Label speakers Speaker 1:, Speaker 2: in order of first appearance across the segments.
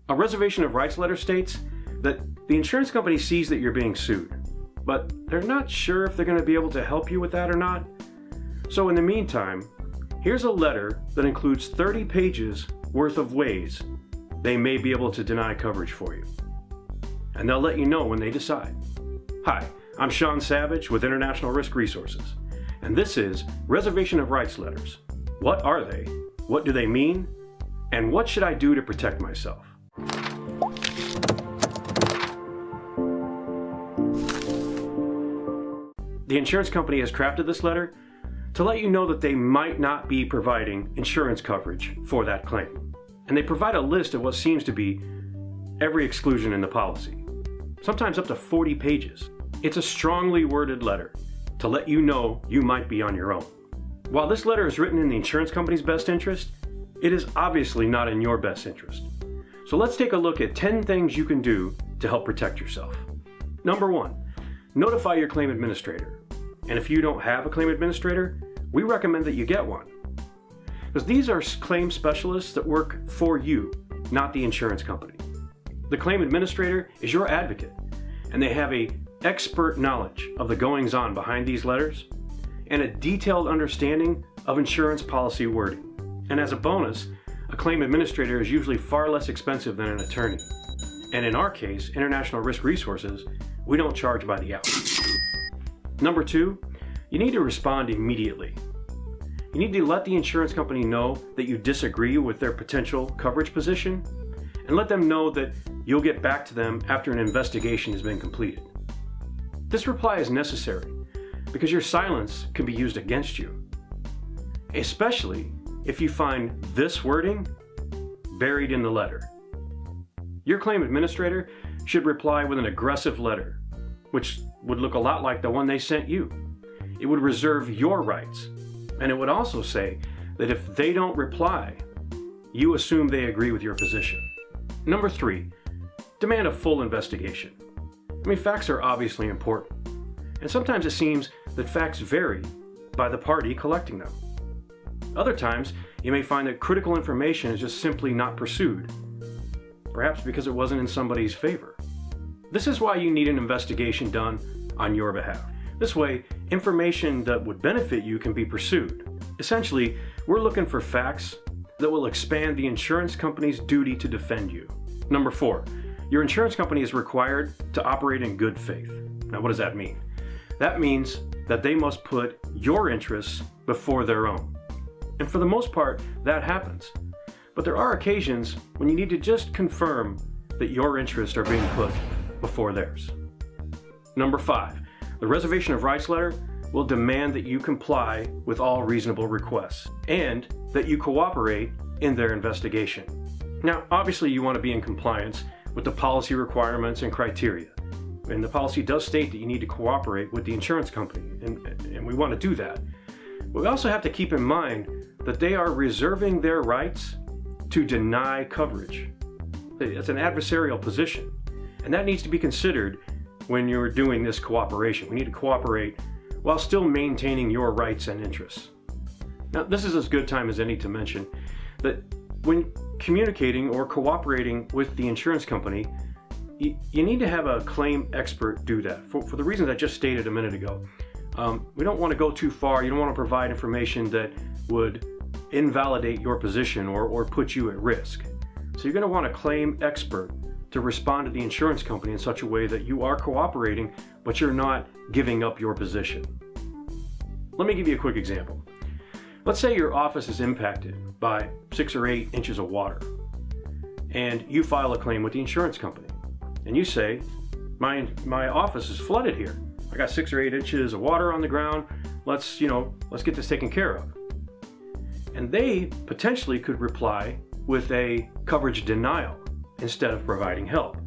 Speaker 1: A reservation of rights letter states that the insurance company sees that you're being sued, but they're not sure if they're going to be able to help you with that or not. So in the meantime, here's a letter that includes 30 pages worth of ways they may be able to deny coverage for you. And they'll let you know when they decide. Hi, I'm Sean Savage with International Risk Resources, and this is Reservation of Rights letters. What are they? What do they mean? And what should I do to protect myself? The insurance company has crafted this letter to let you know that they might not be providing insurance coverage for that claim. And they provide a list of what seems to be every exclusion in the policy, sometimes up to 40 pages. It's a strongly worded letter to let you know you might be on your own. While this letter is written in the insurance company's best interest, it is obviously not in your best interest. So let's take a look at 10 things you can do to help protect yourself. Number 1, notify your claim administrator. And if you don't have a claim administrator, we recommend that you get one. Because these are claim specialists that work for you, not the insurance company. The claim administrator is your advocate, and they have an expert knowledge of the goings-on behind these letters and a detailed understanding of insurance policy wording. And as a bonus, a claim administrator is usually far less expensive than an attorney. And in our case, International Risk Resources, we don't charge by the hour. Number 2, you need to respond immediately. You need to let the insurance company know that you disagree with their potential coverage position, and let them know that you'll get back to them after an investigation has been completed. This reply is necessary because your silence can be used against you, especially if you find this wording buried in the letter. Your claim administrator should reply with an aggressive letter, which would look a lot like the one they sent you. It would reserve your rights, and it would also say that if they don't reply, you assume they agree with your position. Number 3, demand a full investigation. Facts are obviously important, and sometimes it seems that facts vary by the party collecting them. Other times, you may find that critical information is just simply not pursued, perhaps because it wasn't in somebody's favor. This is why you need an investigation done on your behalf. This way, information that would benefit you can be pursued. Essentially, we're looking for facts that will expand the insurance company's duty to defend you. Number 4, your insurance company is required to operate in good faith. Now, what does that mean? That means that they must put your interests before their own. And for the most part, that happens. But there are occasions when you need to just confirm that your interests are being put before theirs. Number 5, the Reservation of Rights letter will demand that you comply with all reasonable requests and that you cooperate in their investigation. Now, obviously you want to be in compliance with the policy requirements and criteria. And the policy does state that you need to cooperate with the insurance company, and we want to do that. But we also have to keep in mind that they are reserving their rights to deny coverage. It's an adversarial position, and that needs to be considered when you're doing this cooperation. We need to cooperate while still maintaining your rights and interests. Now, this is as good time as any to mention that when communicating or cooperating with the insurance company, you need to have a claim expert do that for the reasons I just stated a minute ago. We don't want to go too far. You don't want to provide information that would invalidate your position or put you at risk. So you're going to want a claim expert to respond to the insurance company in such a way that you are cooperating, but you're not giving up your position. Let me give you a quick example. Let's say your office is impacted by 6 or 8 inches of water, and you file a claim with the insurance company. And you say, my office is flooded here. I got 6 or 8 inches of water on the ground. Let's get this taken care of. And they potentially could reply with a coverage denial instead of providing help.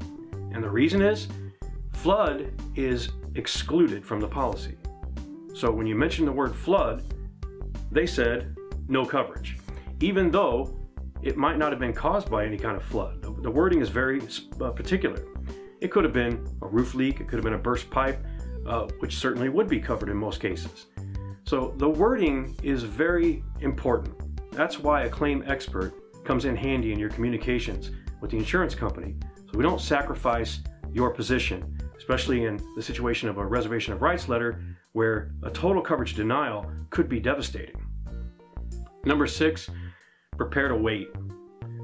Speaker 1: And the reason is, flood is excluded from the policy. So when you mention the word flood, they said no coverage, even though it might not have been caused by any kind of flood. The wording is very particular. It could have been a roof leak, it could have been a burst pipe, which certainly would be covered in most cases. So the wording is very important. That's why a claim expert comes in handy in your communications with the insurance company so we don't sacrifice your position, especially in the situation of a reservation of rights letter where a total coverage denial could be devastating. Number 6, prepare to wait.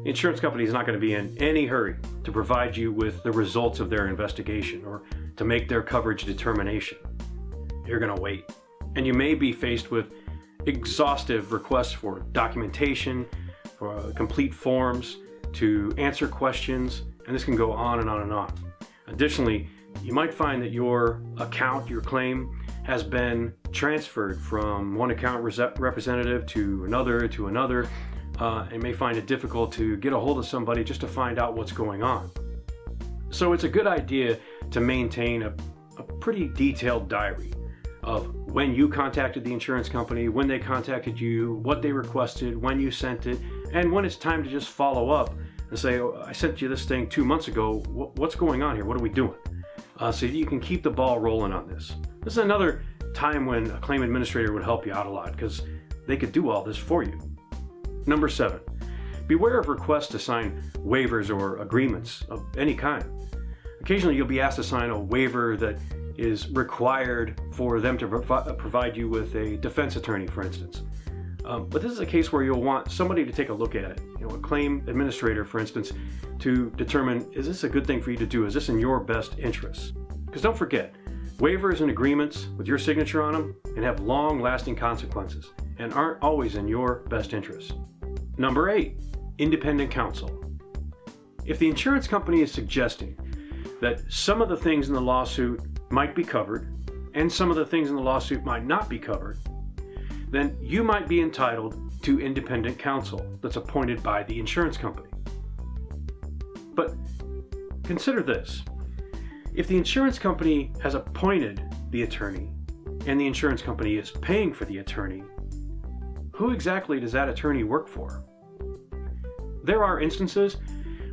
Speaker 1: The insurance company is not going to be in any hurry to provide you with the results of their investigation or to make their coverage determination. You're going to wait. And you may be faced with exhaustive requests for documentation, for complete forms, to answer questions, and this can go on and on and on. Additionally, you might find that your account, your claim, has been transferred from one account representative to another. And may find it difficult to get a hold of somebody just to find out what's going on. So it's a good idea to maintain a pretty detailed diary of when you contacted the insurance company, when they contacted you, what they requested, when you sent it, and when it's time to just follow up and say, oh, I sent you this thing 2 months ago, what's going on here? What are we doing? So that you can keep the ball rolling on this. This is another time when a claim administrator would help you out a lot because they could do all this for you. Number 7, beware of requests to sign waivers or agreements of any kind. Occasionally you'll be asked to sign a waiver that is required for them to provide you with a defense attorney, for instance. But this is a case where you'll want somebody to take a look at it, a claim administrator, for instance, to determine, is this a good thing for you to do? Is this in your best interest? Because don't forget, waivers and agreements with your signature on them can have long-lasting consequences and aren't always in your best interest. Number 8, independent counsel. If the insurance company is suggesting that some of the things in the lawsuit might be covered and some of the things in the lawsuit might not be covered, then you might be entitled to independent counsel that's appointed by the insurance company. But consider this. If the insurance company has appointed the attorney and the insurance company is paying for the attorney, who exactly does that attorney work for? There are instances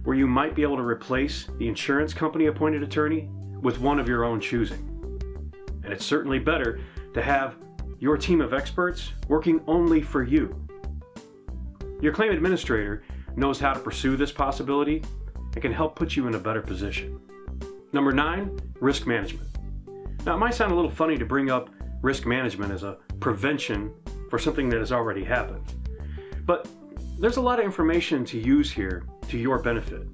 Speaker 1: where you might be able to replace the insurance company appointed attorney with one of your own choosing. And it's certainly better to have your team of experts working only for you. Your claim administrator knows how to pursue this possibility and can help put you in a better position. Number 9, risk management. Now, it might sound a little funny to bring up risk management as a prevention for something that has already happened, but there's a lot of information to use here to your benefit.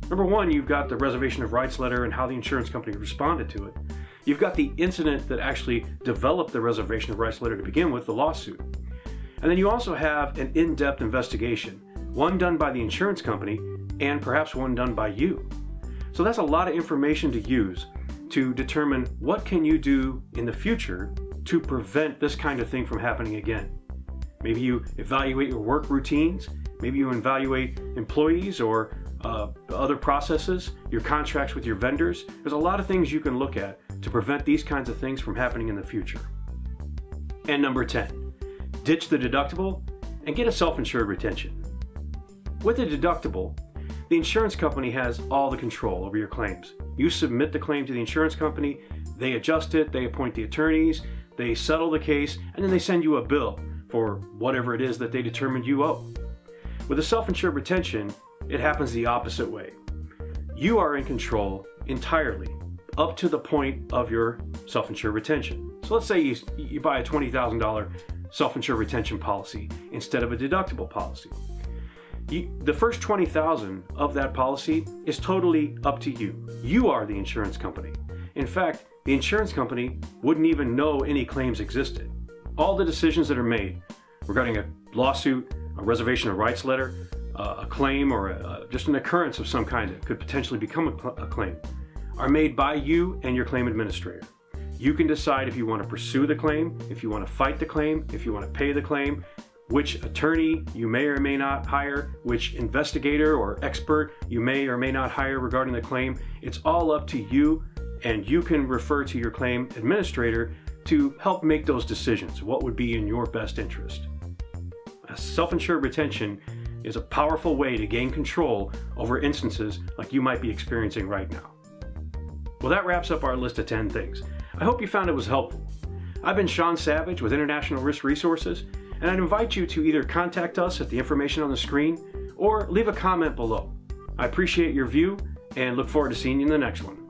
Speaker 1: Number 1, you've got the Reservation of Rights letter and how the insurance company responded to it. You've got the incident that actually developed the Reservation of Rights letter to begin with, the lawsuit. And then you also have an in-depth investigation, one done by the insurance company and perhaps one done by you. So that's a lot of information to use to determine what can you do in the future to prevent this kind of thing from happening again. Maybe you evaluate your work routines, maybe you evaluate employees or other processes, your contracts with your vendors. There's a lot of things you can look at to prevent these kinds of things from happening in the future. And number 10, ditch the deductible and get a self-insured retention. With a deductible, the insurance company has all the control over your claims. You submit the claim to the insurance company, they adjust it, they appoint the attorneys, they settle the case, and then they send you a bill for whatever it is that they determined you owe. With a self-insured retention, it happens the opposite way. You are in control entirely up to the point of your self-insured retention. So let's say you buy a $20,000 self-insured retention policy instead of a deductible policy. The first $20,000 of that policy is totally up to you. You are the insurance company. In fact, the insurance company wouldn't even know any claims existed. All the decisions that are made regarding a lawsuit, a reservation of rights letter, a claim, or just an occurrence of some kind that could potentially become a claim are made by you and your claim administrator. You can decide if you want to pursue the claim, if you want to fight the claim, if you want to pay the claim, which attorney you may or may not hire, which investigator or expert you may or may not hire regarding the claim. It's all up to you, and you can refer to your claim administrator to help make those decisions, what would be in your best interest. A self-insured retention is a powerful way to gain control over instances like you might be experiencing right now. Well, that wraps up our list of 10 things. I hope you found it was helpful. I've been Sean Savage with International Risk Resources, and I'd invite you to either contact us at the information on the screen or leave a comment below. I appreciate your view and look forward to seeing you in the next one.